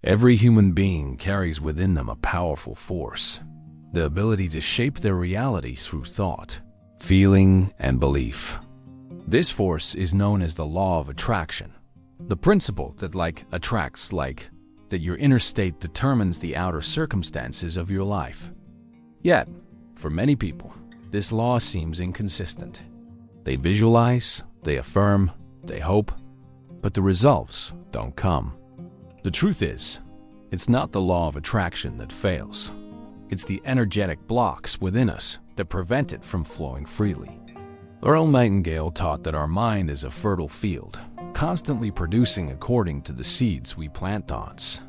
Every human being carries within them a powerful force, the ability to shape their reality through thought, feeling, and belief. This force is known as the law of attraction, the principle that like attracts like, that your inner state determines the outer circumstances of your life. Yet, for many people, this law seems inconsistent. They visualize, they affirm, they hope, but the results don't come. The truth is, it's not the law of attraction that fails. It's the energetic blocks within us that prevent it from flowing freely. Earl Nightingale taught that our mind is a fertile field, constantly producing according to the seeds we plant on it.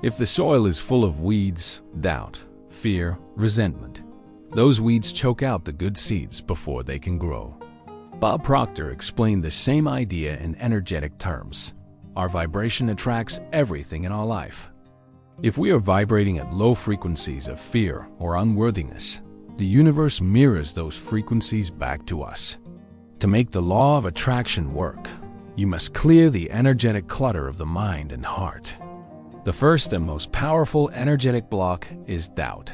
If the soil is full of weeds, doubt, fear, resentment, those weeds choke out the good seeds before they can grow. Bob Proctor explained the same idea in energetic terms. Our vibration attracts everything in our life. If we are vibrating at low frequencies of fear or unworthiness, the universe mirrors those frequencies back to us. To make the law of attraction work, you must clear the energetic clutter of the mind and heart. The first and most powerful energetic block is doubt.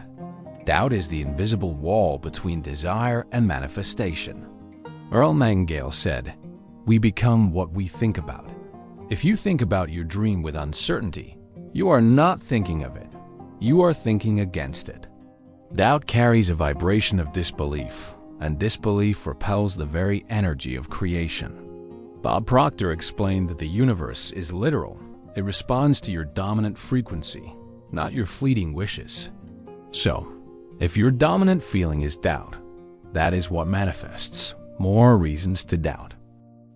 Doubt is the invisible wall between desire and manifestation. Earl Nightingale said, "We become what we think about." If you think about your dream with uncertainty, you are not thinking of it. You are thinking against it. Doubt carries a vibration of disbelief, and disbelief repels the very energy of creation. Bob Proctor explained that the universe is literal. It responds to your dominant frequency, not your fleeting wishes. So, if your dominant feeling is doubt, that is what manifests more reasons to doubt.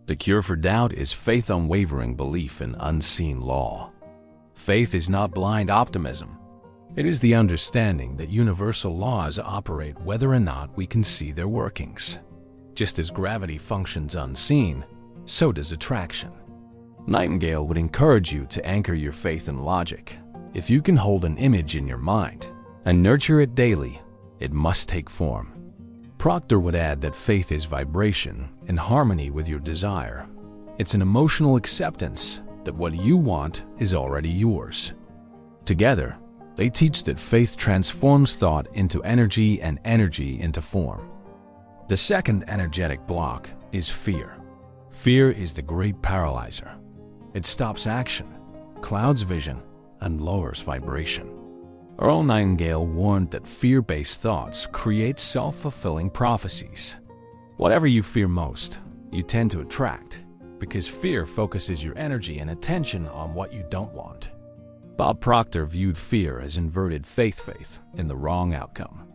The cure for doubt is faith, unwavering belief in unseen law. Faith is not blind optimism. It is the understanding that universal laws operate whether or not we can see their workings. Just as gravity functions unseen, so does attraction. Nightingale would encourage you to anchor your faith in logic. If you can hold an image in your mind and nurture it daily, it must take form. Proctor would add that faith is vibration in harmony with your desire. It's an emotional acceptance that what you want is already yours. Together, they teach that faith transforms thought into energy and energy into form. The second energetic block is fear. Fear is the great paralyzer. It stops action, clouds vision, and lowers vibration. Earl Nightingale warned that fear-based thoughts create self-fulfilling prophecies. Whatever you fear most, you tend to attract, because fear focuses your energy and attention on what you don't want. Bob Proctor viewed fear as inverted faith in the wrong outcome.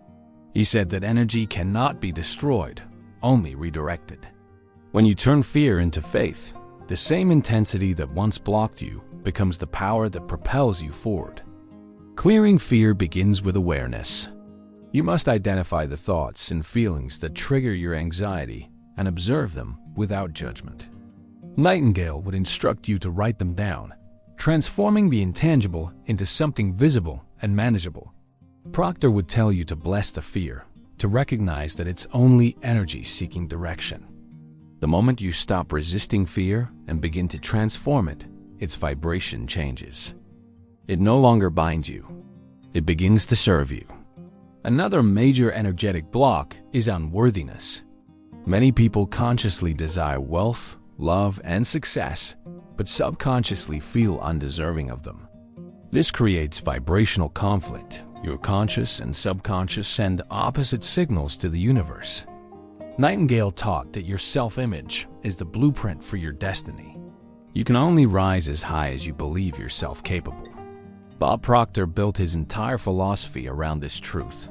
He said that energy cannot be destroyed, only redirected. When you turn fear into faith, the same intensity that once blocked you becomes the power that propels you forward. Clearing fear begins with awareness. You must identify the thoughts and feelings that trigger your anxiety and observe them without judgment. Nightingale would instruct you to write them down, transforming the intangible into something visible and manageable. Proctor would tell you to bless the fear, to recognize that it's only energy seeking direction. The moment you stop resisting fear and begin to transform it, its vibration changes. It no longer binds you. It begins to serve you. Another major energetic block is unworthiness. Many people consciously desire wealth, love, and success, but subconsciously feel undeserving of them. This creates vibrational conflict. Your conscious and subconscious send opposite signals to the universe. Nightingale taught that your self-image is the blueprint for your destiny. You can only rise as high as you believe yourself capable. Bob Proctor built his entire philosophy around this truth.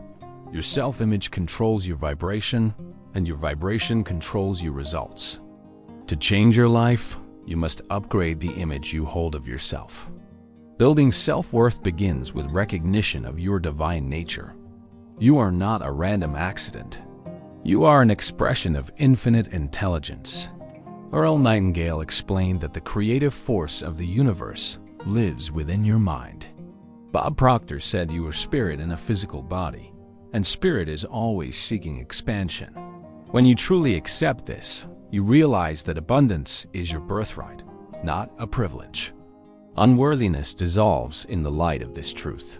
Your self-image controls your vibration, and your vibration controls your results. To change your life, you must upgrade the image you hold of yourself. Building self-worth begins with recognition of your divine nature. You are not a random accident. You are an expression of infinite intelligence. Earl Nightingale explained that the creative force of the universe lives within your mind. Bob Proctor said you are spirit in a physical body, and spirit is always seeking expansion. When you truly accept this, you realize that abundance is your birthright, not a privilege. Unworthiness dissolves in the light of this truth.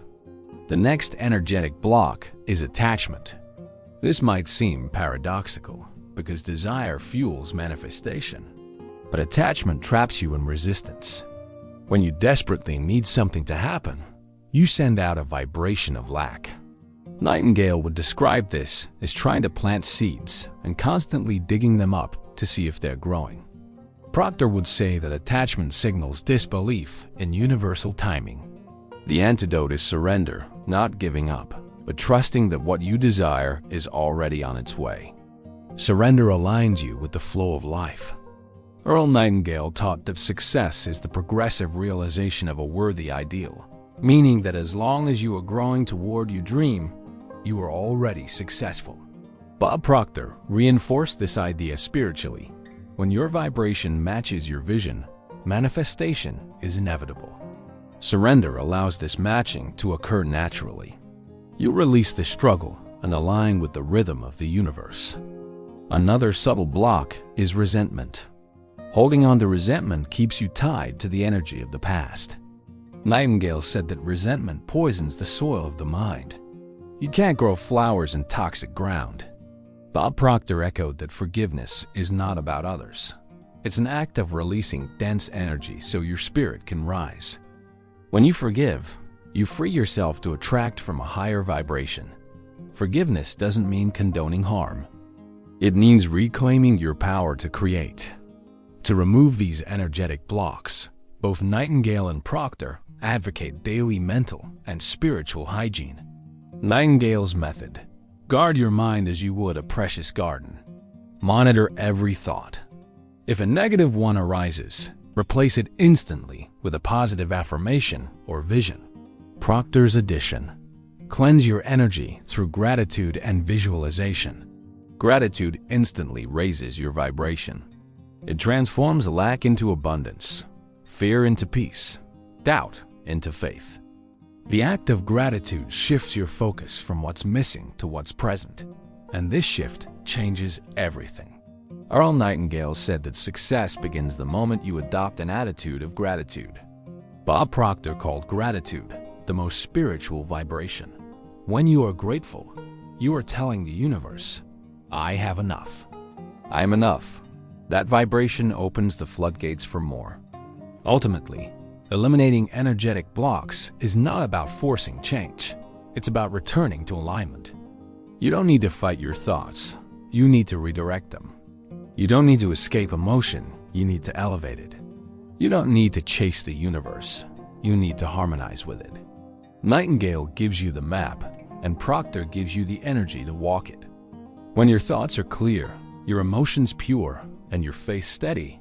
The next energetic block is attachment. This might seem paradoxical because desire fuels manifestation, but attachment traps you in resistance. When you desperately need something to happen, you send out a vibration of lack. Nightingale would describe this as trying to plant seeds and constantly digging them up to see if they're growing. Proctor would say that attachment signals disbelief in universal timing. The antidote is surrender, not giving up, but trusting that what you desire is already on its way. Surrender aligns you with the flow of life. Earl Nightingale taught that success is the progressive realization of a worthy ideal, meaning that as long as you are growing toward your dream, you are already successful. Bob Proctor reinforced this idea spiritually. When your vibration matches your vision, manifestation is inevitable. Surrender allows this matching to occur naturally. You release the struggle and align with the rhythm of the universe. Another subtle block is resentment. Holding on to resentment keeps you tied to the energy of the past. Nightingale said that resentment poisons the soil of the mind. You can't grow flowers in toxic ground. Bob Proctor echoed that forgiveness is not about others. It's an act of releasing dense energy so your spirit can rise. When you forgive, you free yourself to attract from a higher vibration. Forgiveness doesn't mean condoning harm. It means reclaiming your power to create. To remove these energetic blocks, both Nightingale and Proctor advocate daily mental and spiritual hygiene. Nightingale's method: guard your mind as you would a precious garden. Monitor every thought. If a negative one arises, replace it instantly with a positive affirmation or vision. Proctor's addition: cleanse your energy through gratitude and visualization. Gratitude instantly raises your vibration. It transforms lack into abundance, fear into peace, doubt into faith. The act of gratitude shifts your focus from what's missing to what's present, and this shift changes everything. Earl Nightingale said that success begins the moment you adopt an attitude of gratitude. Bob Proctor called gratitude the most spiritual vibration. When you are grateful, you are telling the universe, "I have enough. I am enough." That vibration opens the floodgates for more. Ultimately, eliminating energetic blocks is not about forcing change. It's about returning to alignment. You don't need to fight your thoughts. You need to redirect them. You don't need to escape emotion. You need to elevate it. You don't need to chase the universe. You need to harmonize with it. Nightingale gives you the map, and Proctor gives you the energy to walk it. When your thoughts are clear, your emotions pure, and your faith steady,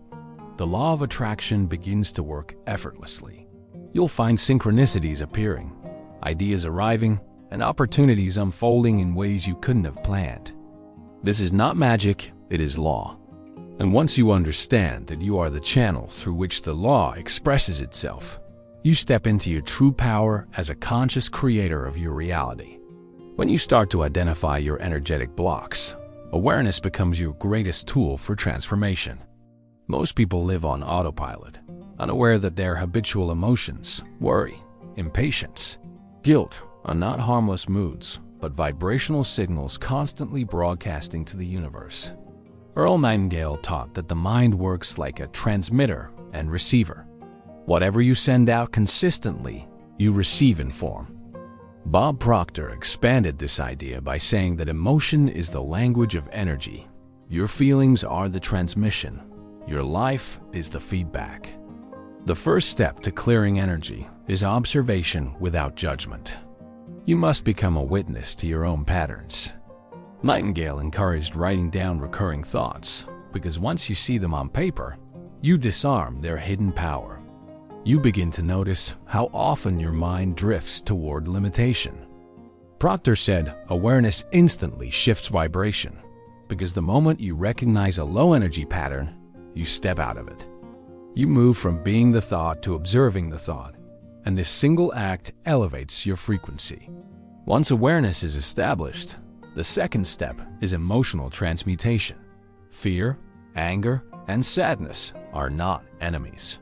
the law of attraction begins to work effortlessly. You'll find synchronicities appearing, ideas arriving, and opportunities unfolding in ways you couldn't have planned. This is not magic, it is law. And once you understand that you are the channel through which the law expresses itself, you step into your true power as a conscious creator of your reality. When you start to identify your energetic blocks, awareness becomes your greatest tool for transformation. Most people live on autopilot, unaware that their habitual emotions, worry, impatience, guilt, are not harmless moods, but vibrational signals constantly broadcasting to the universe. Earl Nightingale taught that the mind works like a transmitter and receiver. Whatever you send out consistently, you receive in form. Bob Proctor expanded this idea by saying that emotion is the language of energy. Your feelings are the transmission. Your life is the feedback. The first step to clearing energy is observation without judgment. You must become a witness to your own patterns. Nightingale encouraged writing down recurring thoughts because once you see them on paper, you disarm their hidden power. You begin to notice how often your mind drifts toward limitation. Proctor said awareness instantly shifts vibration because the moment you recognize a low energy pattern, you step out of it. You move from being the thought to observing the thought, and this single act elevates your frequency. Once awareness is established, the second step is emotional transmutation. Fear, anger, and sadness are not enemies.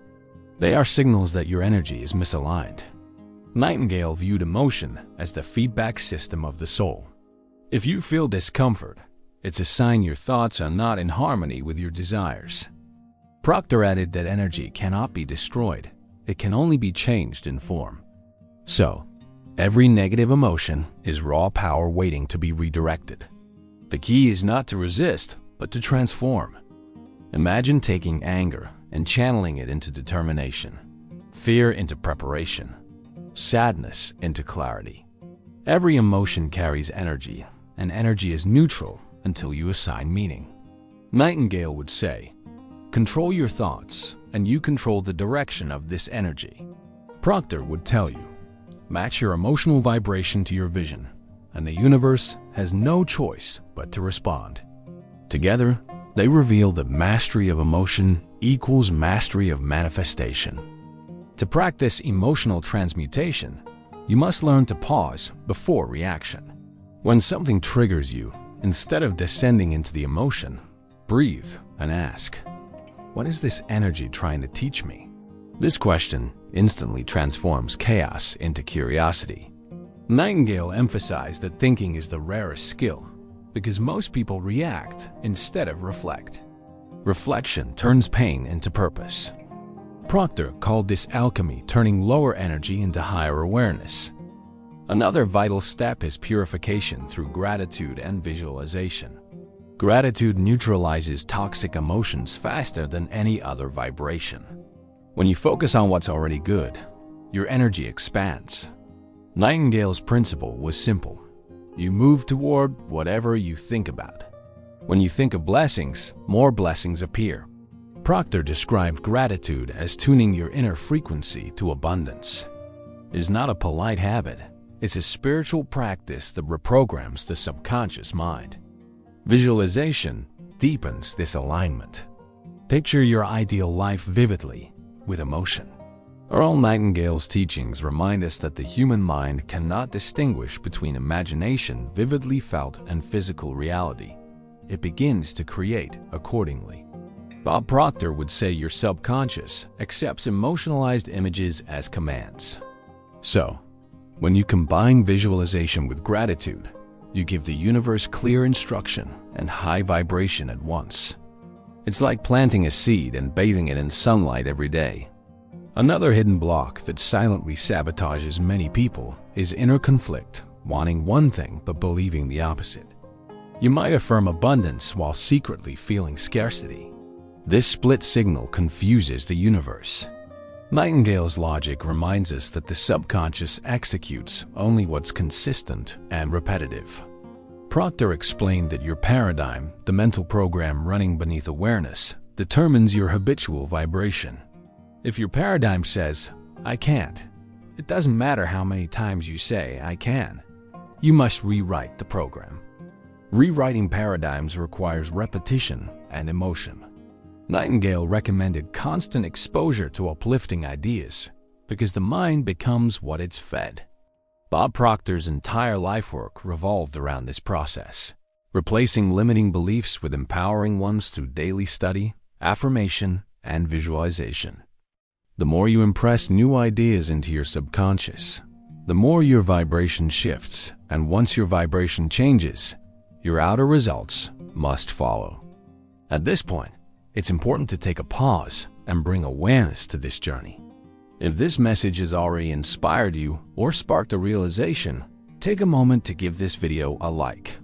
They are signals that your energy is misaligned. Nightingale viewed emotion as the feedback system of the soul. If you feel discomfort, it's a sign your thoughts are not in harmony with your desires. Proctor added that energy cannot be destroyed, it can only be changed in form. So, every negative emotion is raw power waiting to be redirected. The key is not to resist, but to transform. Imagine taking anger and channeling it into determination, fear into preparation, sadness into clarity. Every emotion carries energy, and energy is neutral until you assign meaning. Nightingale would say, "Control your thoughts, and you control the direction of this energy." Proctor would tell you, "Match your emotional vibration to your vision, and the universe has no choice but to respond." Together, they reveal that mastery of emotion equals mastery of manifestation. To practice emotional transmutation, you must learn to pause before reaction. When something triggers you, instead of descending into the emotion, breathe and ask, "What is this energy trying to teach me?" This question instantly transforms chaos into curiosity. Nightingale emphasized that thinking is the rarest skill because most people react instead of reflect. Reflection turns pain into purpose. Proctor called this alchemy, turning lower energy into higher awareness. Another vital step is purification through gratitude and visualization. Gratitude neutralizes toxic emotions faster than any other vibration. When you focus on what's already good, your energy expands. Nightingale's principle was simple. You move toward whatever you think about. When you think of blessings, more blessings appear. Proctor described gratitude as tuning your inner frequency to abundance. It is not a polite habit. It's a spiritual practice that reprograms the subconscious mind. Visualization deepens this alignment. Picture your ideal life vividly, with emotion. Earl Nightingale's teachings remind us that the human mind cannot distinguish between imagination vividly felt and physical reality. It begins to create accordingly. Bob Proctor would say your subconscious accepts emotionalized images as commands. So, when you combine visualization with gratitude, you give the universe clear instruction and high vibration at once. It's like planting a seed and bathing it in sunlight every day. Another hidden block that silently sabotages many people is inner conflict, wanting one thing but believing the opposite. You might affirm abundance while secretly feeling scarcity. This split signal confuses the universe. Nightingale's logic reminds us that the subconscious executes only what's consistent and repetitive. Proctor explained that your paradigm, the mental program running beneath awareness, determines your habitual vibration. If your paradigm says, "I can't," it doesn't matter how many times you say, "I can." You must rewrite the program. Rewriting paradigms requires repetition and emotion. Nightingale recommended constant exposure to uplifting ideas because the mind becomes what it's fed. Bob Proctor's entire life work revolved around this process, replacing limiting beliefs with empowering ones through daily study, affirmation, and visualization. The more you impress new ideas into your subconscious, the more your vibration shifts, and once your vibration changes, your outer results must follow. At this point, it's important to take a pause and bring awareness to this journey. If this message has already inspired you or sparked a realization, take a moment to give this video a like.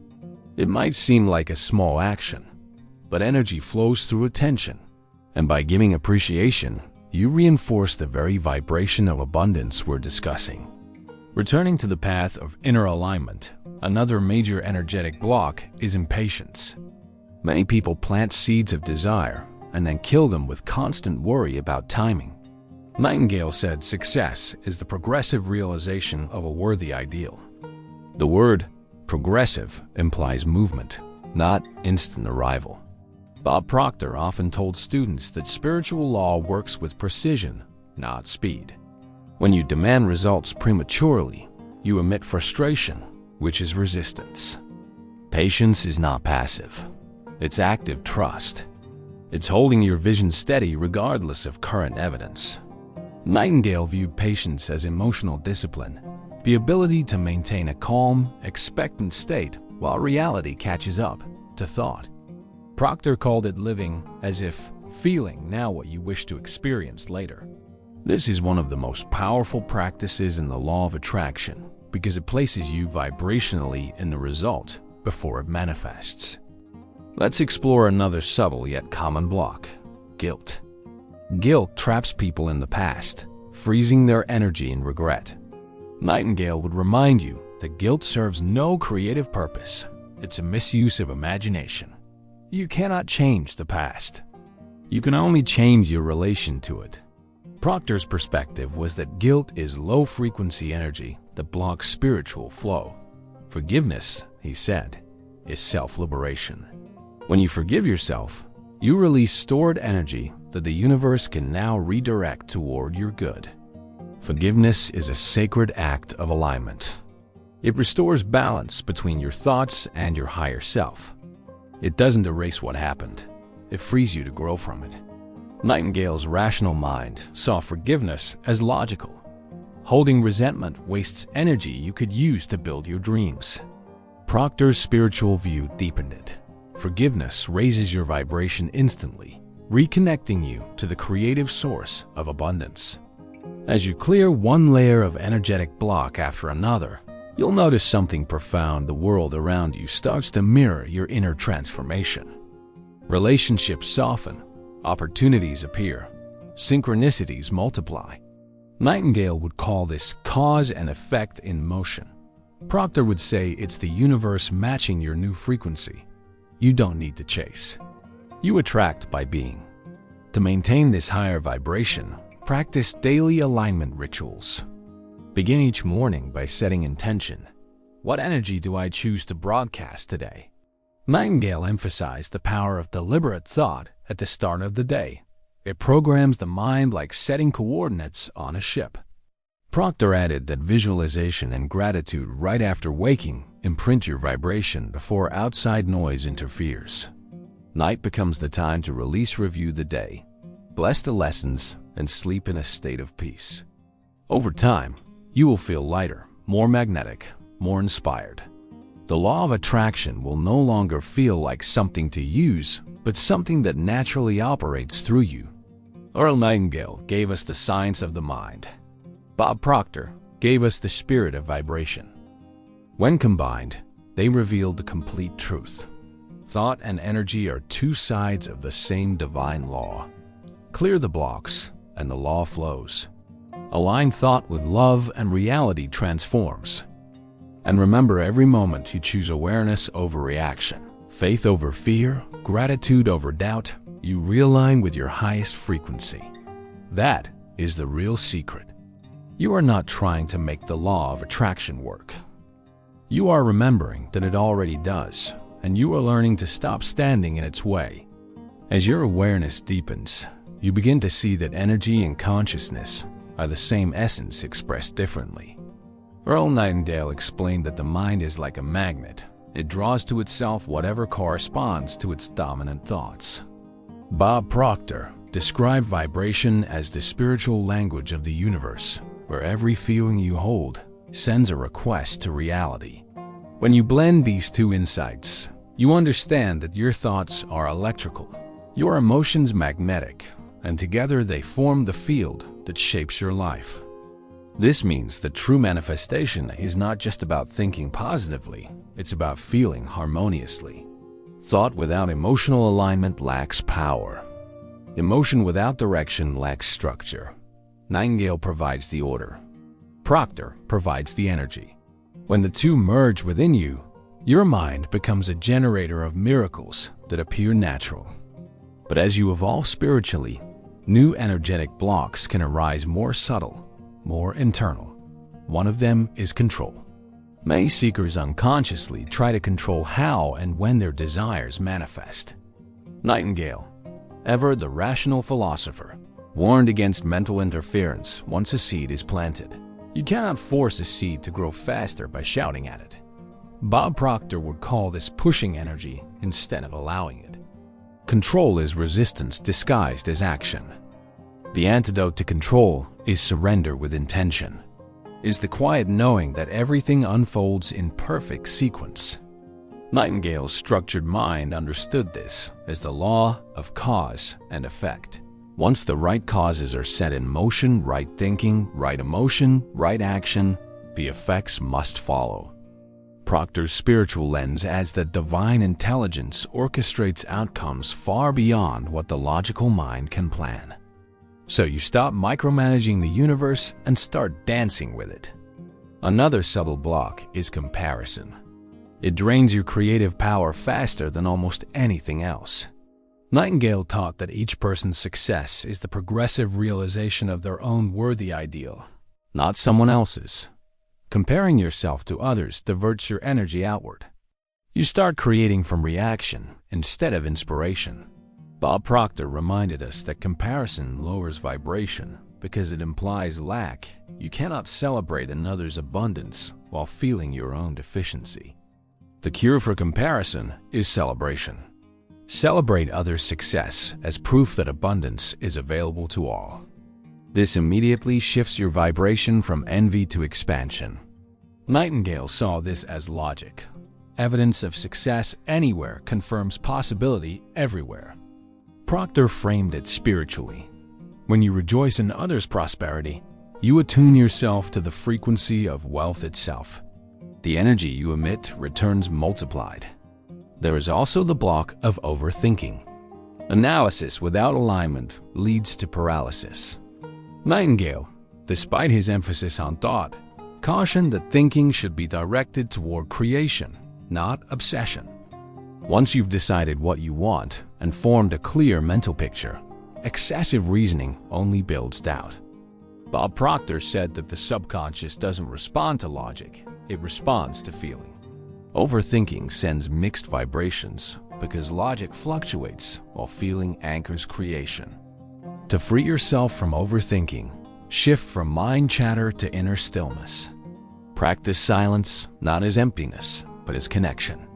It might seem like a small action, but energy flows through attention, and by giving appreciation, you reinforce the very vibration of abundance we're discussing. Returning to the path of inner alignment, another major energetic block is impatience. Many people plant seeds of desire and then kill them with constant worry about timing. Nightingale said success is the progressive realization of a worthy ideal. The word progressive implies movement, not instant arrival. Bob Proctor often told students that spiritual law works with precision, not speed. When you demand results prematurely, you emit frustration, which is resistance. Patience is not passive. It's active trust. It's holding your vision steady regardless of current evidence. Nightingale viewed patience as emotional discipline, the ability to maintain a calm, expectant state while reality catches up to thought. Proctor called it living as if feeling now what you wish to experience later. This is one of the most powerful practices in the law of attraction because it places you vibrationally in the result before it manifests. Let's explore another subtle yet common block: guilt. Guilt traps people in the past, freezing their energy in regret. Nightingale would remind you that guilt serves no creative purpose. It's a misuse of imagination. You cannot change the past. You can only change your relation to it. Proctor's perspective was that guilt is low-frequency energy that blocks spiritual flow. Forgiveness, he said, is self-liberation. When you forgive yourself, you release stored energy that the universe can now redirect toward your good. Forgiveness is a sacred act of alignment. It restores balance between your thoughts and your higher self. It doesn't erase what happened. It frees you to grow from it. Nightingale's rational mind saw forgiveness as logical. Holding resentment wastes energy you could use to build your dreams. Proctor's spiritual view deepened it. Forgiveness raises your vibration instantly, reconnecting you to the creative source of abundance. As you clear one layer of energetic block after another, you'll notice something profound. The world around you starts to mirror your inner transformation. Relationships soften, opportunities appear, synchronicities multiply. Nightingale would call this cause and effect in motion. Proctor would say it's the universe matching your new frequency. You don't need to chase. You attract by being. To maintain this higher vibration, practice daily alignment rituals. Begin each morning by setting intention. What energy do I choose to broadcast today? Nightingale emphasized the power of deliberate thought at the start of the day. It programs the mind like setting coordinates on a ship. Proctor added that visualization and gratitude right after waking imprint your vibration before outside noise interferes. Night becomes the time to review the day, bless the lessons, and sleep in a state of peace. Over time, you will feel lighter, more magnetic, more inspired. The law of attraction will no longer feel like something to use, but something that naturally operates through you. Earl Nightingale gave us the science of the mind. Bob Proctor gave us the spirit of vibration. When combined, they revealed the complete truth. Thought and energy are two sides of the same divine law. Clear the blocks, and the law flows. Align thought with love, and reality transforms. And remember, every moment you choose awareness over reaction, faith over fear, gratitude over doubt, you realign with your highest frequency. That is the real secret. You are not trying to make the law of attraction work. You are remembering that it already does, and you are learning to stop standing in its way. As your awareness deepens, you begin to see that energy and consciousness are the same essence expressed differently. Earl Nightingale explained that the mind is like a magnet. It draws to itself whatever corresponds to its dominant thoughts. Bob Proctor described vibration as the spiritual language of the universe, where every feeling you hold sends a request to reality. When you blend these two insights, you understand that your thoughts are electrical, your emotions magnetic, and together they form the field that shapes your life. This means that true manifestation is not just about thinking positively, it's about feeling harmoniously. Thought without emotional alignment lacks power. Emotion without direction lacks structure. Nightingale provides the order. Proctor provides the energy. When the two merge within you, your mind becomes a generator of miracles that appear natural. But as you evolve spiritually, new energetic blocks can arise, more subtle, more internal. One of them is control. Many seekers unconsciously try to control how and when their desires manifest. Nightingale, ever the rational philosopher, warned against mental interference once a seed is planted. You cannot force a seed to grow faster by shouting at it. Bob Proctor would call this pushing energy instead of allowing it. Control is resistance disguised as action. The antidote to control is surrender with intention, is the quiet knowing that everything unfolds in perfect sequence. Nightingale's structured mind understood this as the law of cause and effect. Once the right causes are set in motion, right thinking, right emotion, right action, the effects must follow. Proctor's spiritual lens adds that divine intelligence orchestrates outcomes far beyond what the logical mind can plan. So you stop micromanaging the universe and start dancing with it. Another subtle block is comparison. It drains your creative power faster than almost anything else. Nightingale taught that each person's success is the progressive realization of their own worthy ideal, not someone else's. Comparing yourself to others diverts your energy outward. You start creating from reaction instead of inspiration. Bob Proctor reminded us that comparison lowers vibration because it implies lack. You cannot celebrate another's abundance while feeling your own deficiency. The cure for comparison is celebration. Celebrate others' success as proof that abundance is available to all. This immediately shifts your vibration from envy to expansion. Nightingale saw this as logic. Evidence of success anywhere confirms possibility everywhere. Proctor framed it spiritually. When you rejoice in others' prosperity, you attune yourself to the frequency of wealth itself. The energy you emit returns multiplied. There is also the block of overthinking. Analysis without alignment leads to paralysis. Nightingale, despite his emphasis on thought, cautioned that thinking should be directed toward creation, not obsession. Once you've decided what you want and formed a clear mental picture, excessive reasoning only builds doubt. Bob Proctor said that the subconscious doesn't respond to logic, it responds to feeling. Overthinking sends mixed vibrations because logic fluctuates while feeling anchors creation. To free yourself from overthinking, shift from mind chatter to inner stillness. Practice silence not as emptiness, but as connection.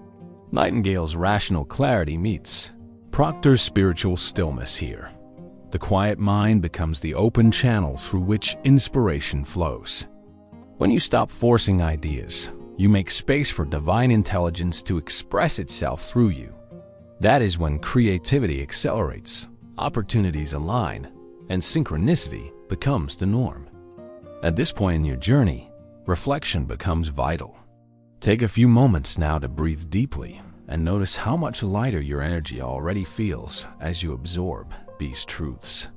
Nightingale's rational clarity meets Proctor's spiritual stillness here. The quiet mind becomes the open channel through which inspiration flows. When you stop forcing ideas, you make space for divine intelligence to express itself through you. That is when creativity accelerates, opportunities align, and synchronicity becomes the norm. At this point in your journey, reflection becomes vital. Take a few moments now to breathe deeply and notice how much lighter your energy already feels as you absorb these truths.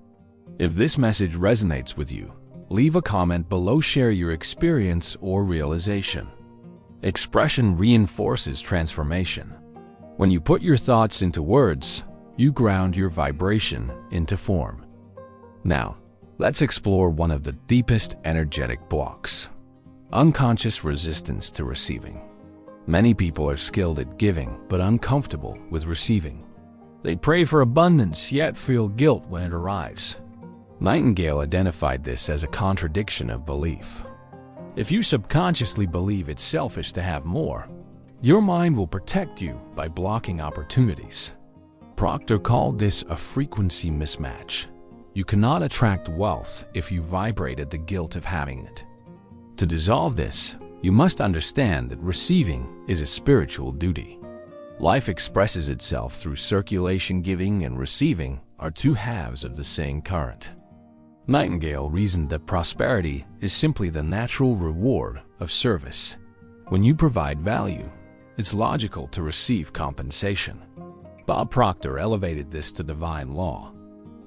If this message resonates with you, leave a comment below, share your experience or realization. Expression reinforces transformation. When you put your thoughts into words, you ground your vibration into form. Now, let's explore one of the deepest energetic blocks: unconscious resistance to receiving. Many people are skilled at giving but uncomfortable with receiving. They pray for abundance yet feel guilt when it arrives. Nightingale identified this as a contradiction of belief. If you subconsciously believe it's selfish to have more, your mind will protect you by blocking opportunities. Proctor called this a frequency mismatch. You cannot attract wealth if you vibrate at the guilt of having it. To dissolve this, you must understand that receiving is a spiritual duty. Life expresses itself through circulation. Giving and receiving are two halves of the same current. Nightingale reasoned that prosperity is simply the natural reward of service. When you provide value, it's logical to receive compensation. Bob Proctor elevated this to divine law.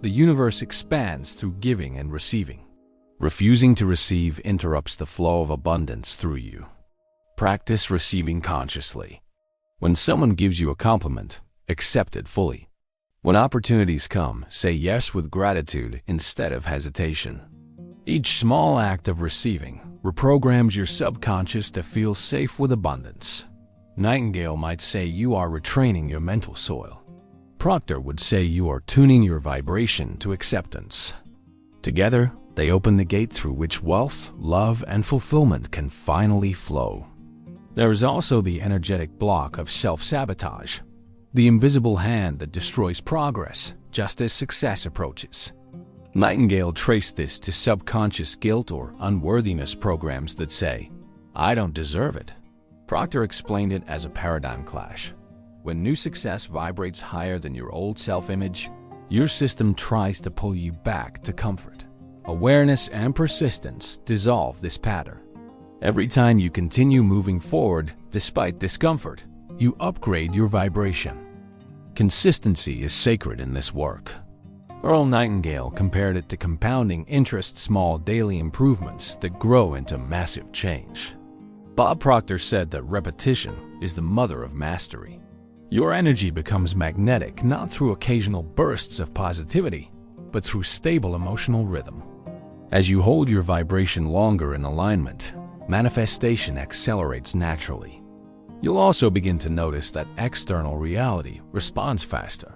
The universe expands through giving and receiving. Refusing to receive interrupts the flow of abundance through you. Practice receiving consciously. When someone gives you a compliment, accept it fully. When opportunities come, say yes with gratitude instead of hesitation. Each small act of receiving reprograms your subconscious to feel safe with abundance. Nightingale might say you are retraining your mental soil. Proctor would say you are tuning your vibration to acceptance. Together, they open the gate through which wealth, love, and fulfillment can finally flow. There is also the energetic block of self-sabotage, the invisible hand that destroys progress just as success approaches. Nightingale traced this to subconscious guilt or unworthiness programs that say, "I don't deserve it." Proctor explained it as a paradigm clash. When new success vibrates higher than your old self-image, your system tries to pull you back to comfort. Awareness and persistence dissolve this pattern. Every time you continue moving forward despite discomfort, you upgrade your vibration. Consistency is sacred in this work. Earl Nightingale compared it to compounding interest, small daily improvements that grow into massive change. Bob Proctor said that repetition is the mother of mastery. Your energy becomes magnetic not through occasional bursts of positivity, but through stable emotional rhythm. As you hold your vibration longer in alignment, manifestation accelerates naturally. You'll also begin to notice that external reality responds faster.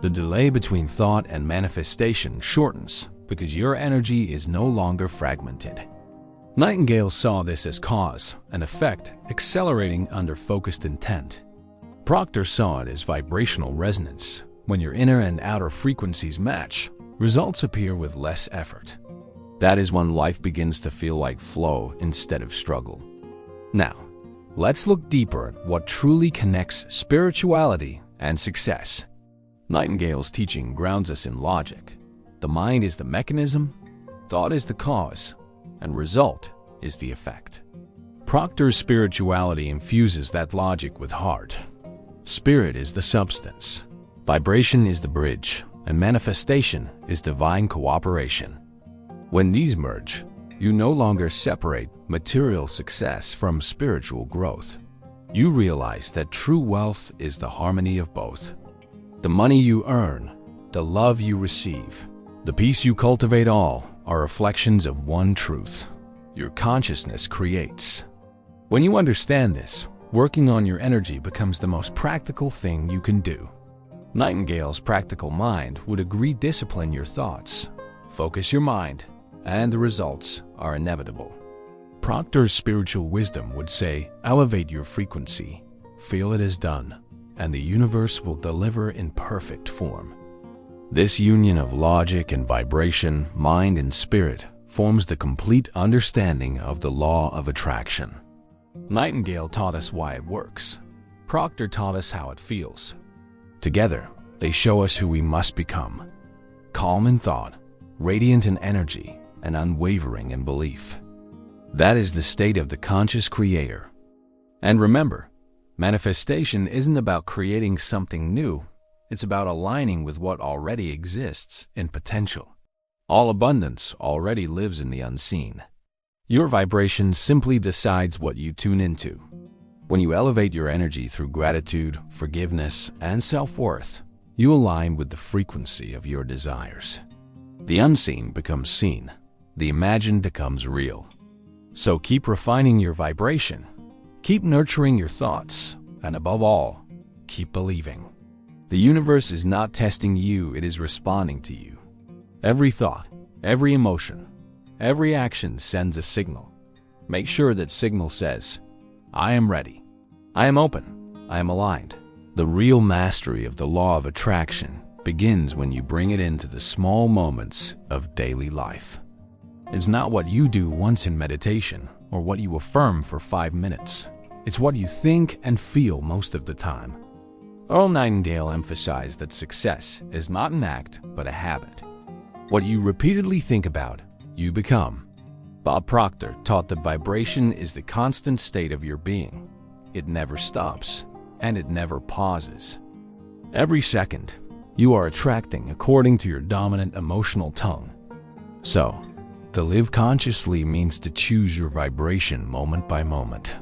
The delay between thought and manifestation shortens because your energy is no longer fragmented. Nightingale saw this as cause and effect accelerating under focused intent. Proctor saw it as vibrational resonance. When your inner and outer frequencies match, results appear with less effort. That is when life begins to feel like flow instead of struggle. Now, let's look deeper at what truly connects spirituality and success. Nightingale's teaching grounds us in logic. The mind is the mechanism, thought is the cause, and result is the effect. Proctor's spirituality infuses that logic with heart. Spirit is the substance, vibration is the bridge, and manifestation is divine cooperation. When these merge, you no longer separate material success from spiritual growth. You realize that true wealth is the harmony of both. The money you earn, the love you receive, the peace you cultivate, all are reflections of one truth: your consciousness creates. When you understand this, working on your energy becomes the most practical thing you can do. Nightingale's practical mind would agree: discipline your thoughts, focus your mind, and the results are inevitable. Proctor's spiritual wisdom would say, elevate your frequency, feel it is done, and the universe will deliver in perfect form. This union of logic and vibration, mind and spirit, forms the complete understanding of the law of attraction. Nightingale taught us why it works. Proctor taught us how it feels. Together, they show us who we must become: calm in thought, radiant in energy, and unwavering in belief. That is the state of the conscious creator. And remember, manifestation isn't about creating something new, it's about aligning with what already exists in potential. All abundance already lives in the unseen. Your vibration simply decides what you tune into. When you elevate your energy through gratitude, forgiveness, and self-worth, you align with the frequency of your desires. The unseen becomes seen, the imagined becomes real. So keep refining your vibration. Keep nurturing your thoughts, and above all, keep believing. The universe is not testing you, it is responding to you. Every thought, every emotion, every action sends a signal. Make sure that signal says, I am ready, I am open, I am aligned. The real mastery of the law of attraction begins when you bring it into the small moments of daily life. It's not what you do once in meditation or what you affirm for 5 minutes. It's what you think and feel most of the time. Earl Nightingale emphasized that success is not an act, but a habit. What you repeatedly think about, you become. Bob Proctor taught that vibration is the constant state of your being. It never stops, and it never pauses. Every second, you are attracting according to your dominant emotional tone. So, to live consciously means to choose your vibration moment by moment.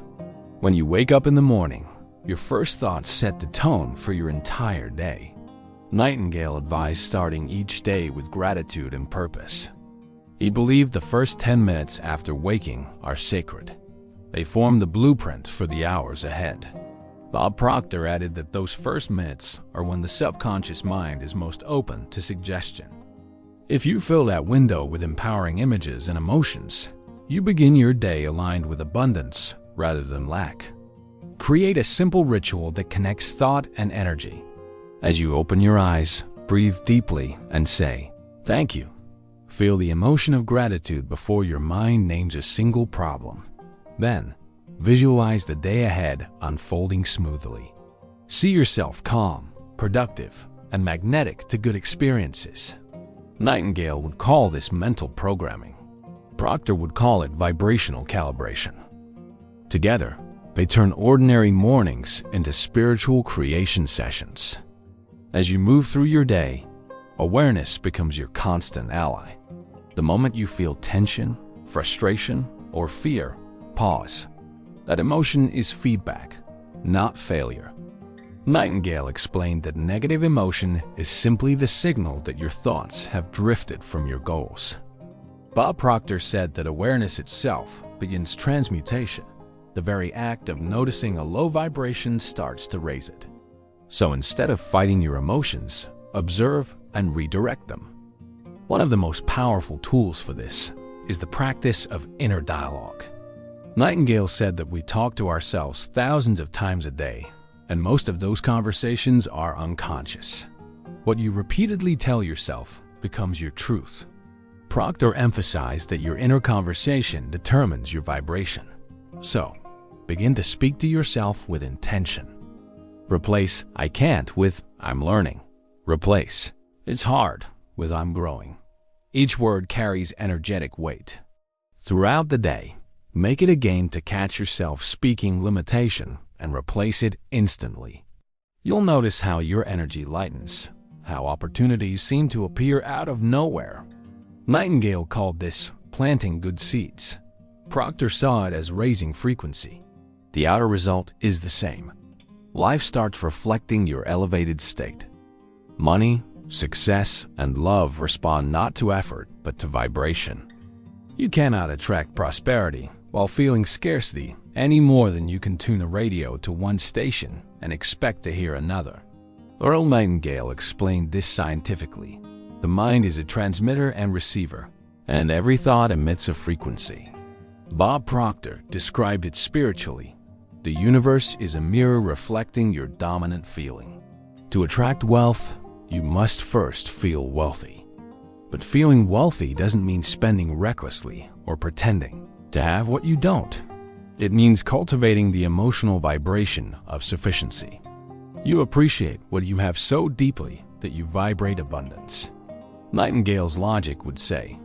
When you wake up in the morning, your first thoughts set the tone for your entire day. Nightingale advised starting each day with gratitude and purpose. He believed the first 10 minutes after waking are sacred. They form the blueprint for the hours ahead. Bob Proctor added that those first minutes are when the subconscious mind is most open to suggestion. If you fill that window with empowering images and emotions, you begin your day aligned with abundance rather than lack. Create a simple ritual that connects thought and energy. As you open your eyes, breathe deeply and say, "Thank you. Feel the emotion of gratitude before your mind names a single problem. Then, visualize the day ahead unfolding smoothly. See yourself calm, productive, and magnetic to good experiences. Nightingale would call this mental programming. Proctor would call it vibrational calibration. Together, they turn ordinary mornings into spiritual creation sessions. As you move through your day, awareness becomes your constant ally. The moment you feel tension, frustration, or fear, pause. That emotion is feedback, not failure. Nightingale explained that negative emotion is simply the signal that your thoughts have drifted from your goals. Bob Proctor said that awareness itself begins transmutation. The very act of noticing a low vibration starts to raise it. So instead of fighting your emotions, observe and redirect them. One of the most powerful tools for this is the practice of inner dialogue. Nightingale said that we talk to ourselves thousands of times a day, and most of those conversations are unconscious. What you repeatedly tell yourself becomes your truth. Proctor emphasized that your inner conversation determines your vibration. So, begin to speak to yourself with intention. Replace "I can't" with "I'm learning." Replace "It's hard" with "I'm growing." Each word carries energetic weight. Throughout the day, make it a game to catch yourself speaking limitation and replace it instantly. You'll notice how your energy lightens, how opportunities seem to appear out of nowhere. Nightingale called this planting good seeds. Proctor saw it as raising frequency. The outer result is the same. Life starts reflecting your elevated state. Money, success, and love respond not to effort, but to vibration. You cannot attract prosperity while feeling scarcity any more than you can tune a radio to one station and expect to hear another. Earl Nightingale explained this scientifically. The mind is a transmitter and receiver, and every thought emits a frequency. Bob Proctor described it spiritually. The universe is a mirror reflecting your dominant feeling. To attract wealth, you must first feel wealthy. But feeling wealthy doesn't mean spending recklessly or pretending to have what you don't. It means cultivating the emotional vibration of sufficiency. You appreciate what you have so deeply that you vibrate abundance. Nightingale's logic would say,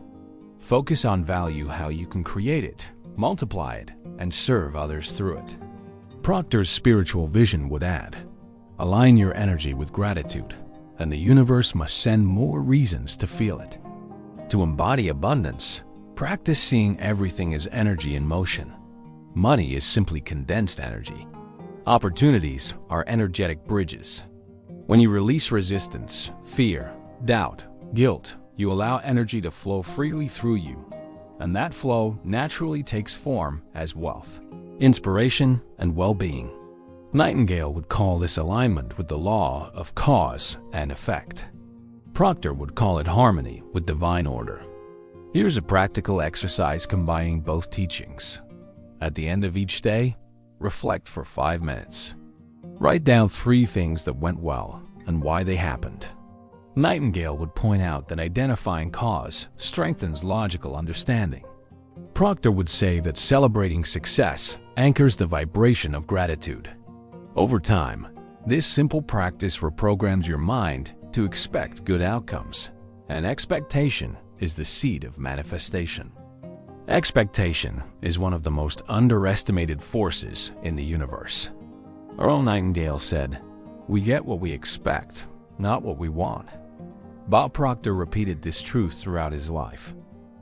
focus on value, how you can create it, multiply it, and serve others through it. Proctor's spiritual vision would add, align your energy with gratitude, and the universe must send more reasons to feel it. To embody abundance, practice seeing everything as energy in motion. Money is simply condensed energy. Opportunities are energetic bridges. When you release resistance, fear, doubt, guilt, you allow energy to flow freely through you, and that flow naturally takes form as wealth, inspiration, and well-being. Nightingale would call this alignment with the law of cause and effect. Proctor would call it harmony with divine order. Here's a practical exercise combining both teachings. At the end of each day, reflect for 5 minutes. Write down 3 things that went well and why they happened. Nightingale would point out that identifying cause strengthens logical understanding. Proctor would say that celebrating success anchors the vibration of gratitude. Over time, this simple practice reprograms your mind to expect good outcomes, and expectation is the seed of manifestation. Expectation is one of the most underestimated forces in the universe. Earl Nightingale said, "We get what we expect, not what we want." Bob Proctor repeated this truth throughout his life.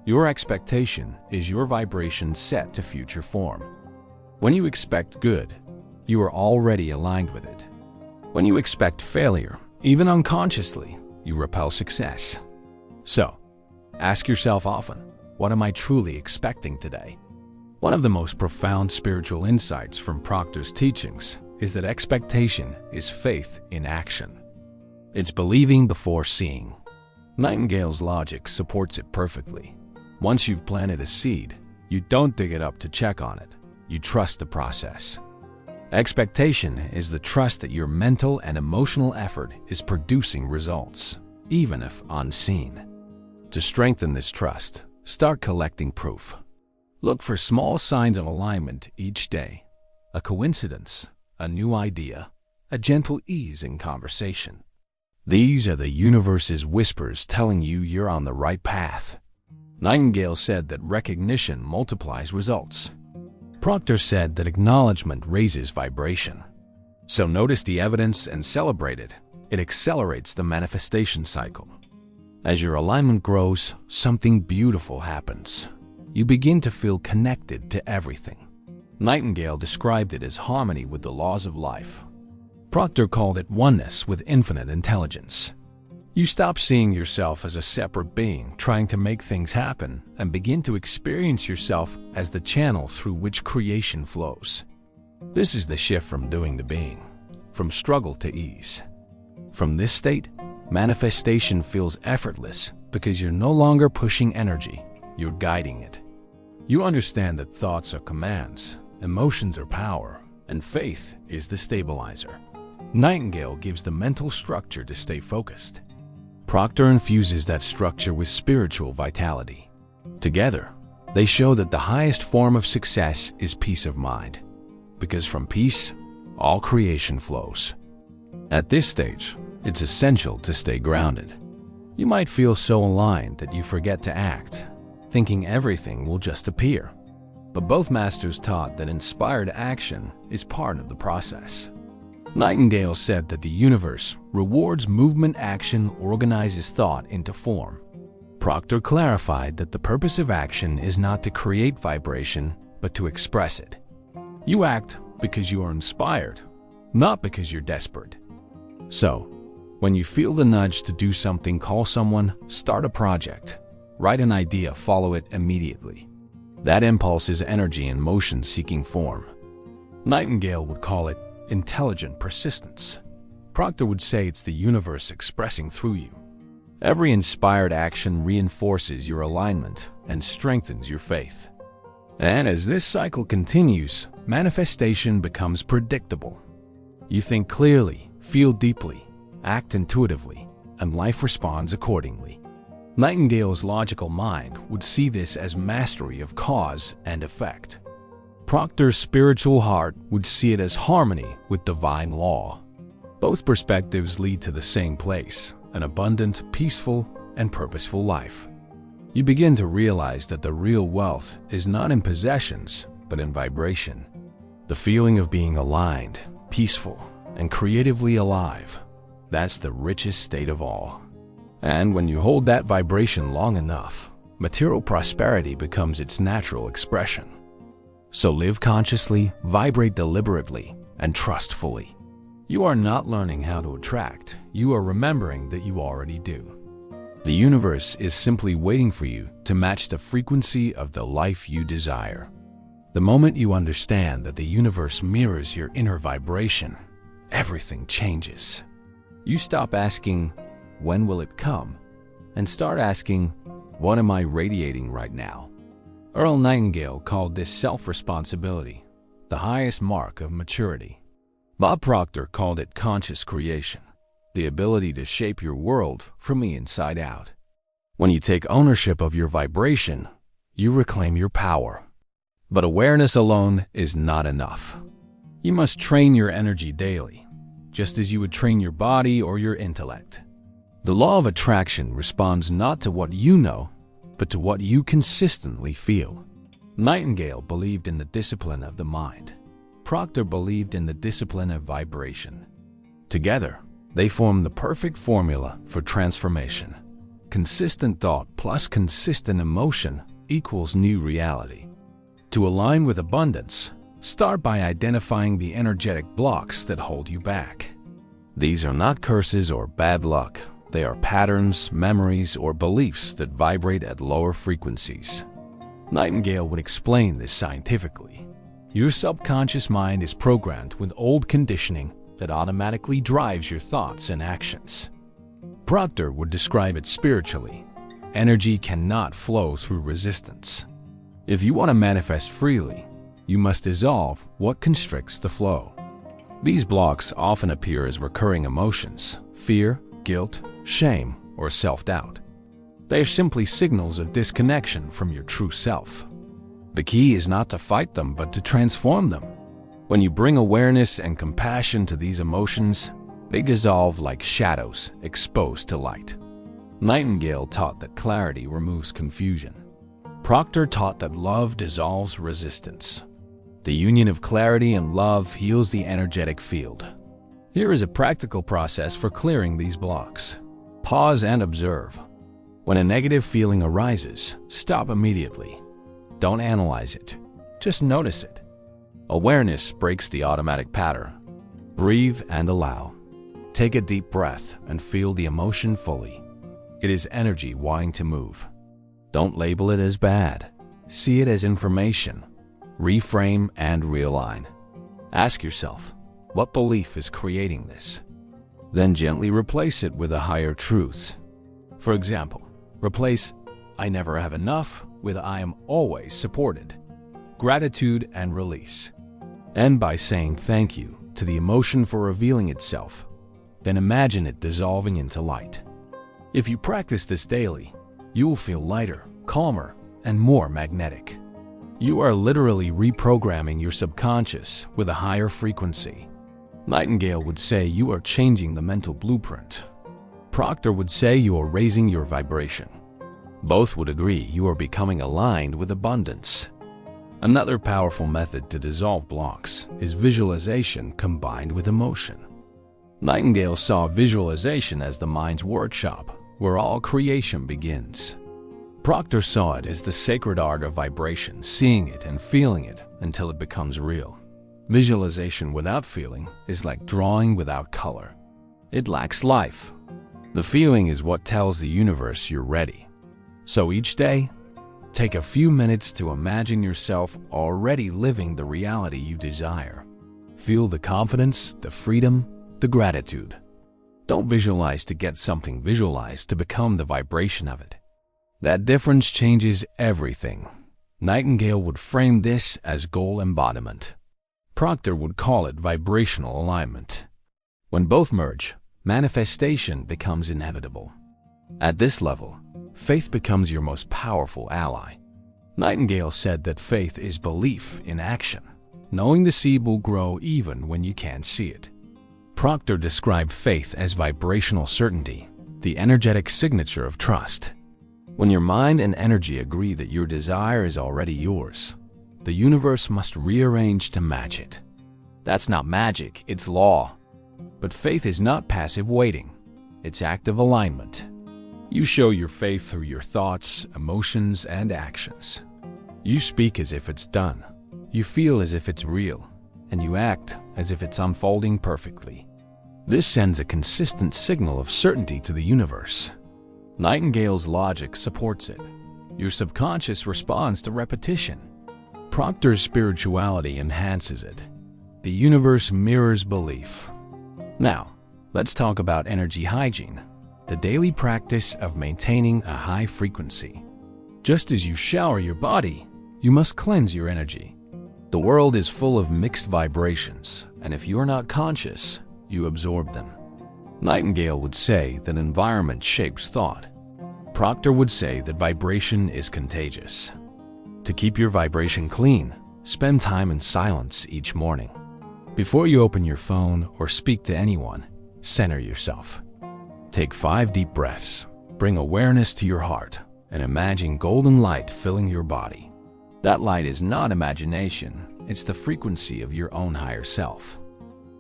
Your expectation is your vibration set to future form. When you expect good, you are already aligned with it. When you expect failure, even unconsciously, you repel success. So, ask yourself often, what am I truly expecting today? One of the most profound spiritual insights from Proctor's teachings is that expectation is faith in action. It's believing before seeing. Nightingale's logic supports it perfectly. Once you've planted a seed, you don't dig it up to check on it. You trust the process. Expectation is the trust that your mental and emotional effort is producing results, even if unseen. To strengthen this trust, start collecting proof. Look for small signs of alignment each day. A coincidence, a new idea, a gentle ease in conversation. These are the universe's whispers telling you you're on the right path. Nightingale said that recognition multiplies results. Proctor said that acknowledgement raises vibration. So notice the evidence and celebrate it. It accelerates the manifestation cycle. As your alignment grows, something beautiful happens. You begin to feel connected to everything. Nightingale described it as harmony with the laws of life. Proctor called it oneness with infinite intelligence. You stop seeing yourself as a separate being trying to make things happen and begin to experience yourself as the channel through which creation flows. This is the shift from doing to being, from struggle to ease. From this state, manifestation feels effortless because you're no longer pushing energy, you're guiding it. You understand that thoughts are commands, emotions are power, and faith is the stabilizer. Nightingale gives the mental structure to stay focused. Proctor infuses that structure with spiritual vitality. Together, they show that the highest form of success is peace of mind, because from peace, all creation flows. At this stage, it's essential to stay grounded. You might feel so aligned that you forget to act, thinking everything will just appear. But both masters taught that inspired action is part of the process. Nightingale said that the universe rewards movement, action organizes thought into form. Proctor clarified that the purpose of action is not to create vibration, but to express it. You act because you are inspired, not because you're desperate. So, when you feel the nudge to do something, call someone, start a project, write an idea, follow it immediately. That impulse is energy in motion seeking form. Nightingale would call it intelligent persistence. Proctor would say it's the universe expressing through you. Every inspired action reinforces your alignment and strengthens your faith. And as this cycle continues, manifestation becomes predictable. You think clearly, feel deeply, act intuitively, and life responds accordingly. Nightingale's logical mind would see this as mastery of cause and effect. Proctor's spiritual heart would see it as harmony with divine law. Both perspectives lead to the same place, an abundant, peaceful, and purposeful life. You begin to realize that the real wealth is not in possessions, but in vibration. The feeling of being aligned, peaceful, and creatively alive, that's the richest state of all. And when you hold that vibration long enough, material prosperity becomes its natural expression. So live consciously, vibrate deliberately, and trust fully. You are not learning how to attract, you are remembering that you already do. The universe is simply waiting for you to match the frequency of the life you desire. The moment you understand that the universe mirrors your inner vibration, everything changes. You stop asking, when will it come? And start asking, what am I radiating right now? Earl Nightingale called this self-responsibility, the highest mark of maturity. Bob Proctor called it conscious creation, the ability to shape your world from the inside out. When you take ownership of your vibration, you reclaim your power. But awareness alone is not enough. You must train your energy daily, just as you would train your body or your intellect. The law of attraction responds not to what you know, but to what you consistently feel. Nightingale believed in the discipline of the mind. Proctor believed in the discipline of vibration. Together, they form the perfect formula for transformation. Consistent thought plus consistent emotion equals new reality. To align with abundance, start by identifying the energetic blocks that hold you back. These are not curses or bad luck. They are patterns, memories, or beliefs that vibrate at lower frequencies. Nightingale would explain this scientifically. Your subconscious mind is programmed with old conditioning that automatically drives your thoughts and actions. Proctor would describe it spiritually. Energy cannot flow through resistance. If you want to manifest freely, you must dissolve what constricts the flow. These blocks often appear as recurring emotions, fear, guilt, shame, or self-doubt. They are simply signals of disconnection from your true self. The key is not to fight them, but to transform them. When you bring awareness and compassion to these emotions, they dissolve like shadows exposed to light. Nightingale taught that clarity removes confusion. Proctor taught that love dissolves resistance. The union of clarity and love heals the energetic field. Here is a practical process for clearing these blocks. Pause and observe. When a negative feeling arises, stop immediately. Don't analyze it. Just notice it. Awareness breaks the automatic pattern. Breathe and allow. Take a deep breath and feel the emotion fully. It is energy wanting to move. Don't label it as bad. See it as information. Reframe and realign. Ask yourself, what belief is creating this? Then gently replace it with a higher truth. For example, replace "I never have enough" with "I am always supported." Gratitude and release. End by saying thank you to the emotion for revealing itself. Then imagine it dissolving into light. If you practice this daily, you will feel lighter, calmer, and more magnetic. You are literally reprogramming your subconscious with a higher frequency. Nightingale would say you are changing the mental blueprint. Proctor would say you are raising your vibration. Both would agree you are becoming aligned with abundance. Another powerful method to dissolve blocks is visualization combined with emotion. Nightingale saw visualization as the mind's workshop, where all creation begins. Proctor saw it as the sacred art of vibration, seeing it and feeling it until it becomes real. Visualization without feeling is like drawing without color. It lacks life. The feeling is what tells the universe you're ready. So each day, take a few minutes to imagine yourself already living the reality you desire. Feel the confidence, the freedom, the gratitude. Don't visualize to get something, visualize to become the vibration of it. That difference changes everything. Nightingale would frame this as goal embodiment. Proctor would call it vibrational alignment. When both merge, manifestation becomes inevitable. At this level, faith becomes your most powerful ally. Nightingale said that faith is belief in action, knowing the seed will grow even when you can't see it. Proctor described faith as vibrational certainty, the energetic signature of trust. When your mind and energy agree that your desire is already yours, the universe must rearrange to match it. That's not magic, it's law. But faith is not passive waiting, it's active alignment. You show your faith through your thoughts, emotions, and actions. You speak as if it's done, you feel as if it's real, and you act as if it's unfolding perfectly. This sends a consistent signal of certainty to the universe. Nightingale's logic supports it. Your subconscious responds to repetition. Proctor's spirituality enhances it. The universe mirrors belief. Now, let's talk about energy hygiene, the daily practice of maintaining a high frequency. Just as you shower your body, you must cleanse your energy. The world is full of mixed vibrations, and if you are not conscious, you absorb them. Nightingale would say that environment shapes thought. Proctor would say that vibration is contagious. To keep your vibration clean, spend time in silence each morning. Before you open your phone or speak to anyone, center yourself. Take 5 deep breaths, bring awareness to your heart, and imagine golden light filling your body. That light is not imagination, it's the frequency of your own higher self.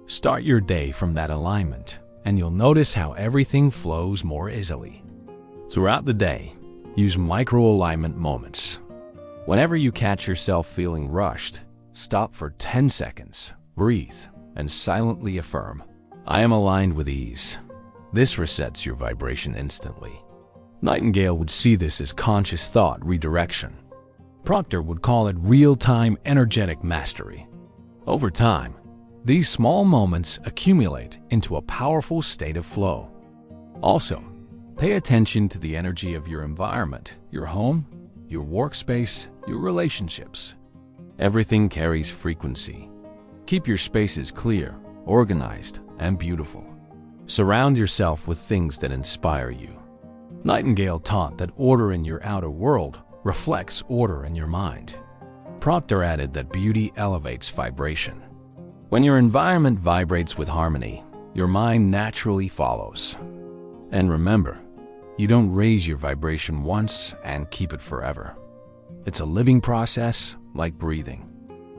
Start your day from that alignment, and you'll notice how everything flows more easily. Throughout the day, use micro-alignment moments. Whenever you catch yourself feeling rushed, stop for 10 seconds, breathe, and silently affirm, "I am aligned with ease." This resets your vibration instantly. Nightingale would see this as conscious thought redirection. Proctor would call it real-time energetic mastery. Over time, these small moments accumulate into a powerful state of flow. Also, pay attention to the energy of your environment, your home, your workspace, your relationships. Everything carries frequency. Keep your spaces clear, organized, and beautiful. Surround yourself with things that inspire you. Nightingale taught that order in your outer world reflects order in your mind. Proctor added that beauty elevates vibration. When your environment vibrates with harmony, your mind naturally follows. And remember, you don't raise your vibration once and keep it forever. It's a living process like breathing.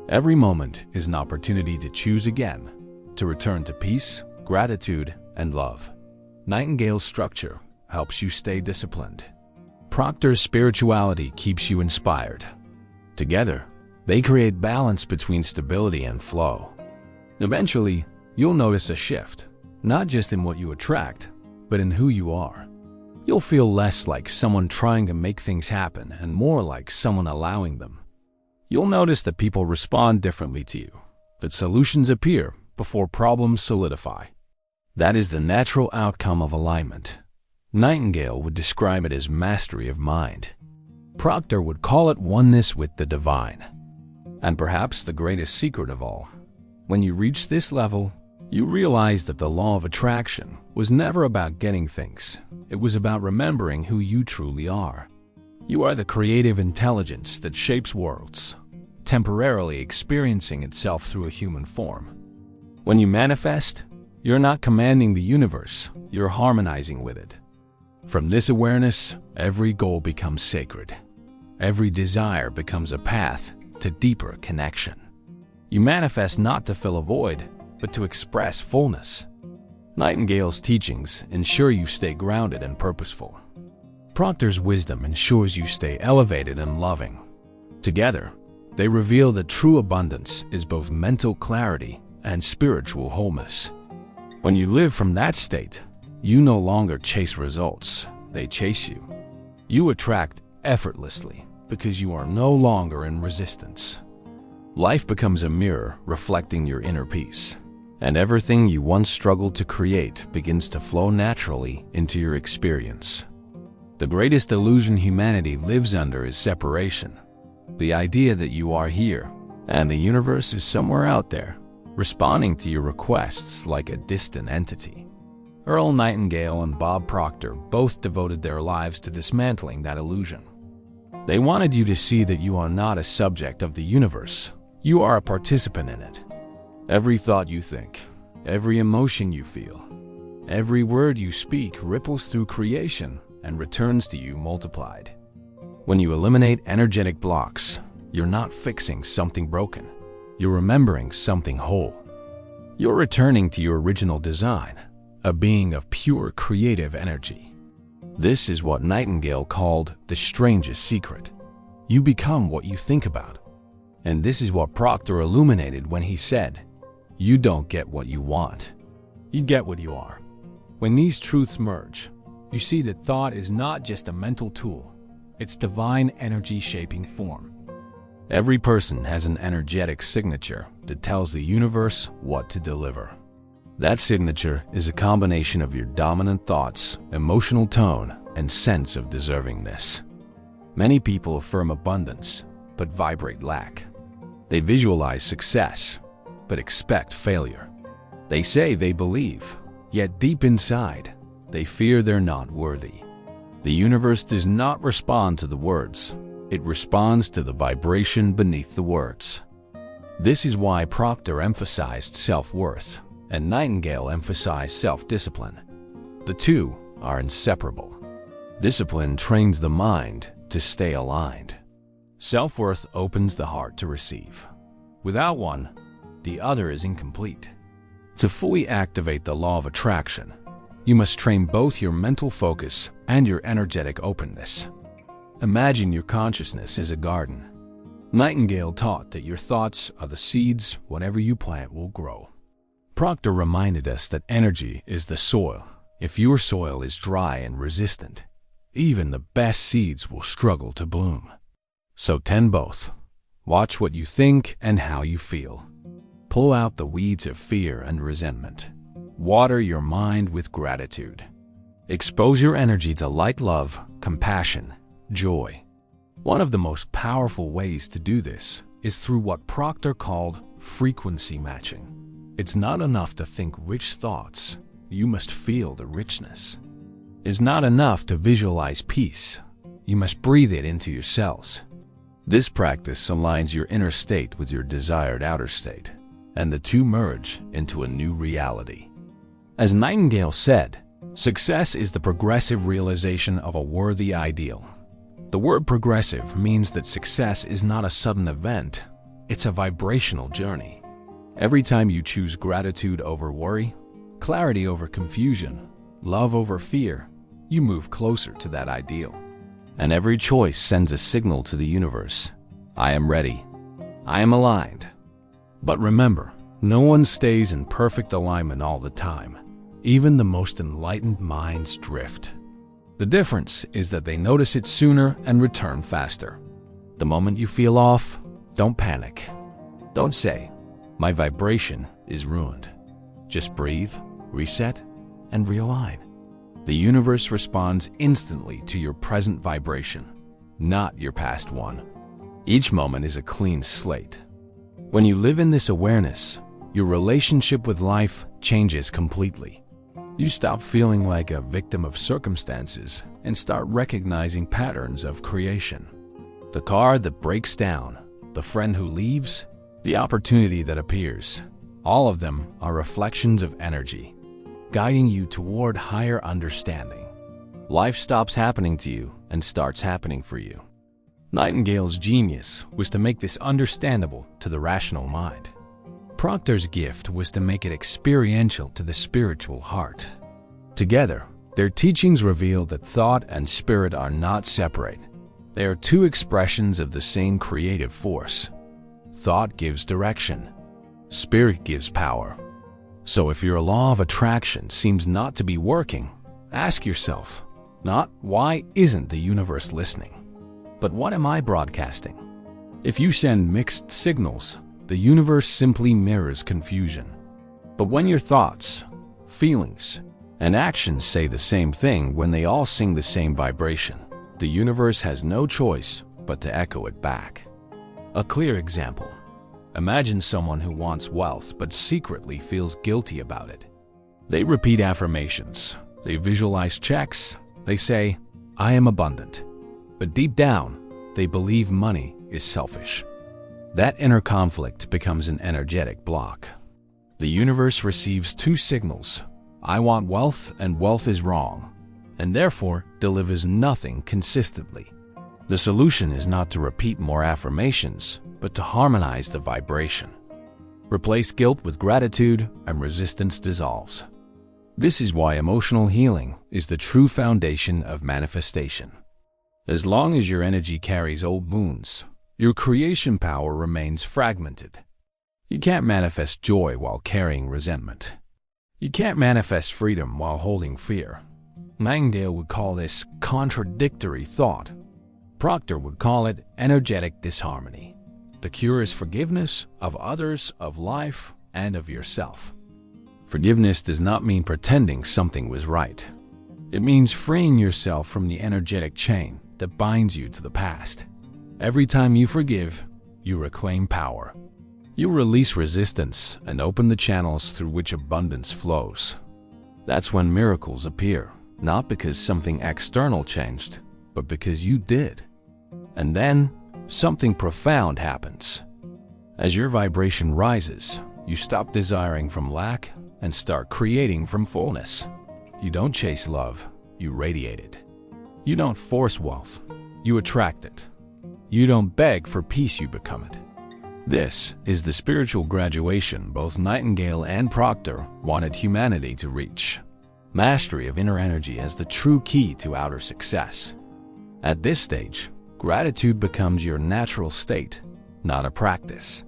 Every moment is an opportunity to choose again, to return to peace, gratitude, and love. Nightingale's structure helps you stay disciplined. Proctor's spirituality keeps you inspired. Together, they create balance between stability and flow. Eventually, you'll notice a shift, not just in what you attract, but in who you are. You'll feel less like someone trying to make things happen and more like someone allowing them. You'll notice that people respond differently to you, that solutions appear before problems solidify. That is the natural outcome of alignment. Nightingale would describe it as mastery of mind. Proctor would call it oneness with the divine. And perhaps the greatest secret of all, when you reach this level, you realize that the law of attraction was never about getting things. It was about remembering who you truly are. You are the creative intelligence that shapes worlds, temporarily experiencing itself through a human form. When you manifest, you're not commanding the universe, you're harmonizing with it. From this awareness, every goal becomes sacred. Every desire becomes a path to deeper connection. You manifest not to fill a void, but to express fullness. Nightingale's teachings ensure you stay grounded and purposeful. Proctor's wisdom ensures you stay elevated and loving. Together, they reveal that true abundance is both mental clarity and spiritual wholeness. When you live from that state, you no longer chase results, they chase you. You attract effortlessly because you are no longer in resistance. Life becomes a mirror reflecting your inner peace, and everything you once struggled to create begins to flow naturally into your experience. The greatest illusion humanity lives under is separation. The idea that you are here, and the universe is somewhere out there, responding to your requests like a distant entity. Earl Nightingale and Bob Proctor both devoted their lives to dismantling that illusion. They wanted you to see that you are not a subject of the universe, you are a participant in it. Every thought you think, every emotion you feel, every word you speak ripples through creation and returns to you multiplied. When you eliminate energetic blocks, you're not fixing something broken. You're remembering something whole. You're returning to your original design, a being of pure creative energy. This is what Nightingale called the strangest secret. You become what you think about. And this is what Proctor illuminated when he said, "You don't get what you want. You get what you are." When these truths merge, you see that thought is not just a mental tool, it's divine energy shaping form. Every person has an energetic signature that tells the universe what to deliver. That signature is a combination of your dominant thoughts, emotional tone, and sense of deservingness. Many people affirm abundance, but vibrate lack. They visualize success, but expect failure. They say they believe, yet deep inside, they fear they're not worthy. The universe does not respond to the words. It responds to the vibration beneath the words. This is why Proctor emphasized self-worth and Nightingale emphasized self-discipline. The two are inseparable. Discipline trains the mind to stay aligned. Self-worth opens the heart to receive. Without one, the other is incomplete. To fully activate the law of attraction, you must train both your mental focus and your energetic openness. Imagine your consciousness is a garden. Nightingale taught that your thoughts are the seeds whatever you plant will grow. Proctor reminded us that energy is the soil. If your soil is dry and resistant, even the best seeds will struggle to bloom. So tend both. Watch what you think and how you feel. Pull out the weeds of fear and resentment. Water your mind with gratitude. Expose your energy to light, love, compassion, joy. One of the most powerful ways to do this is through what Proctor called frequency matching. It's not enough to think rich thoughts. You must feel the richness. It's not enough to visualize peace. You must breathe it into your cells. This practice aligns your inner state with your desired outer state, and the two merge into a new reality. As Nightingale said, success is the progressive realization of a worthy ideal. The word progressive means that success is not a sudden event, it's a vibrational journey. Every time you choose gratitude over worry, clarity over confusion, love over fear, you move closer to that ideal. And every choice sends a signal to the universe. I am ready. I am aligned. But remember, no one stays in perfect alignment all the time. Even the most enlightened minds drift. The difference is that they notice it sooner and return faster. The moment you feel off, don't panic. Don't say, my vibration is ruined. Just breathe, reset, and realign. The universe responds instantly to your present vibration, not your past one. Each moment is a clean slate. When you live in this awareness, your relationship with life changes completely. You stop feeling like a victim of circumstances and start recognizing patterns of creation. The car that breaks down, the friend who leaves, the opportunity that appears, all of them are reflections of energy, guiding you toward higher understanding. Life stops happening to you and starts happening for you. Nightingale's genius was to make this understandable to the rational mind. Proctor's gift was to make it experiential to the spiritual heart. Together, their teachings reveal that thought and spirit are not separate. They are two expressions of the same creative force. Thought gives direction. Spirit gives power. So if your law of attraction seems not to be working, ask yourself, not why isn't the universe listening, but what am I broadcasting? If you send mixed signals, the universe simply mirrors confusion. But when your thoughts, feelings, and actions say the same thing, when they all sing the same vibration, the universe has no choice but to echo it back. A clear example. Imagine someone who wants wealth but secretly feels guilty about it. They repeat affirmations, they visualize checks, they say, I am abundant. But deep down, they believe money is selfish. That inner conflict becomes an energetic block. The universe receives two signals. I want wealth and wealth is wrong, and therefore delivers nothing consistently. The solution is not to repeat more affirmations, but to harmonize the vibration. Replace guilt with gratitude and resistance dissolves. This is why emotional healing is the true foundation of manifestation. As long as your energy carries old wounds, your creation power remains fragmented. You can't manifest joy while carrying resentment. You can't manifest freedom while holding fear. Nightingale would call this contradictory thought. Proctor would call it energetic disharmony. The cure is forgiveness of others, of life, and of yourself. Forgiveness does not mean pretending something was right. It means freeing yourself from the energetic chain that binds you to the past. Every time you forgive, you reclaim power. You release resistance and open the channels through which abundance flows. That's when miracles appear, not because something external changed, but because you did. And then, something profound happens. As your vibration rises, you stop desiring from lack and start creating from fullness. You don't chase love, you radiate it. You don't force wealth, you attract it. You don't beg for peace, you become it. This is the spiritual graduation both Nightingale and Proctor wanted humanity to reach. Mastery of inner energy as the true key to outer success. At this stage, gratitude becomes your natural state, not a practice.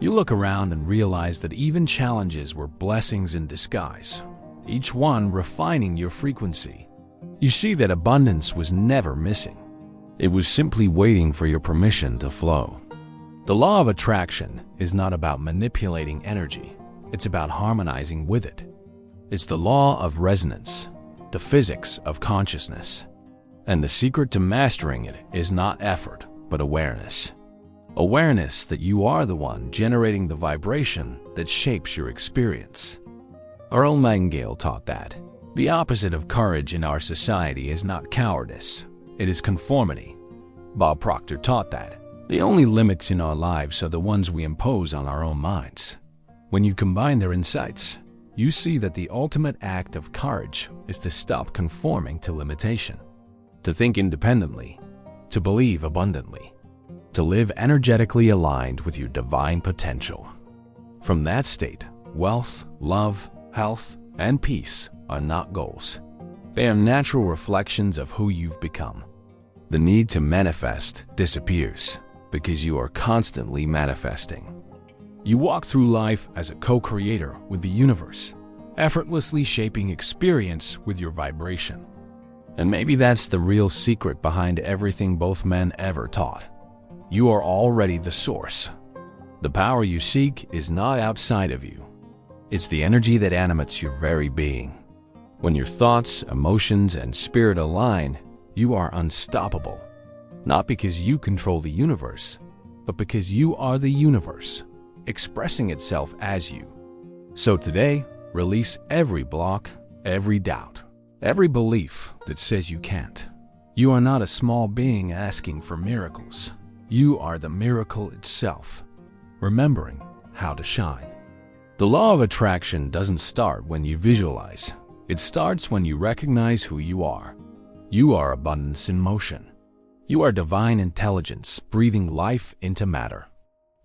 You look around and realize that even challenges were blessings in disguise, each one refining your frequency. You see that abundance was never missing. It was simply waiting for your permission to flow. The law of attraction is not about manipulating energy, it's about harmonizing with it. It's the law of resonance, the physics of consciousness. And the secret to mastering it is not effort, but awareness. Awareness that you are the one generating the vibration that shapes your experience. Earl Nightingale taught that The opposite of courage in our society is not cowardice, it is conformity. Bob Proctor taught that. The only limits in our lives are the ones we impose on our own minds. When you combine their insights, you see that the ultimate act of courage is to stop conforming to limitation, to think independently, to believe abundantly, to live energetically aligned with your divine potential. From that state, wealth, love, health, and peace are not goals. They are natural reflections of who you've become. The need to manifest disappears because you are constantly manifesting. You walk through life as a co-creator with the universe, effortlessly shaping experience with your vibration. And maybe that's the real secret behind everything both men ever taught. You are already the source. The power you seek is not outside of you. It's the energy that animates your very being. When your thoughts, emotions, and spirit align, you are unstoppable. Not because you control the universe, but because you are the universe, expressing itself as you. So today, release every block, every doubt, every belief that says you can't. You are not a small being asking for miracles. You are the miracle itself, remembering how to shine. The law of attraction doesn't start when you visualize. It starts when you recognize who you are. You are abundance in motion. You are divine intelligence breathing life into matter.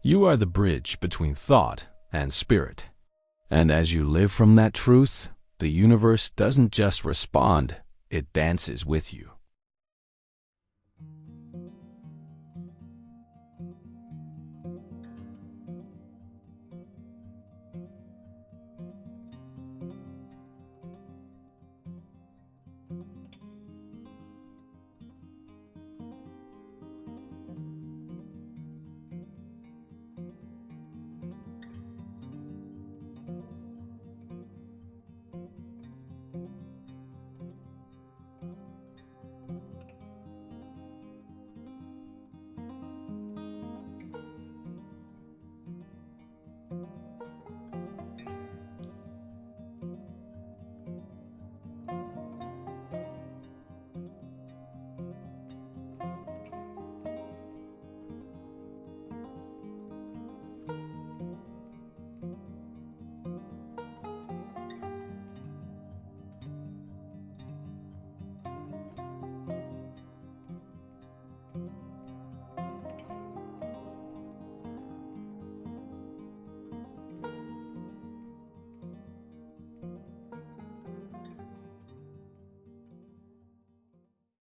You are the bridge between thought and spirit. And as you live from that truth, the universe doesn't just respond, it dances with you.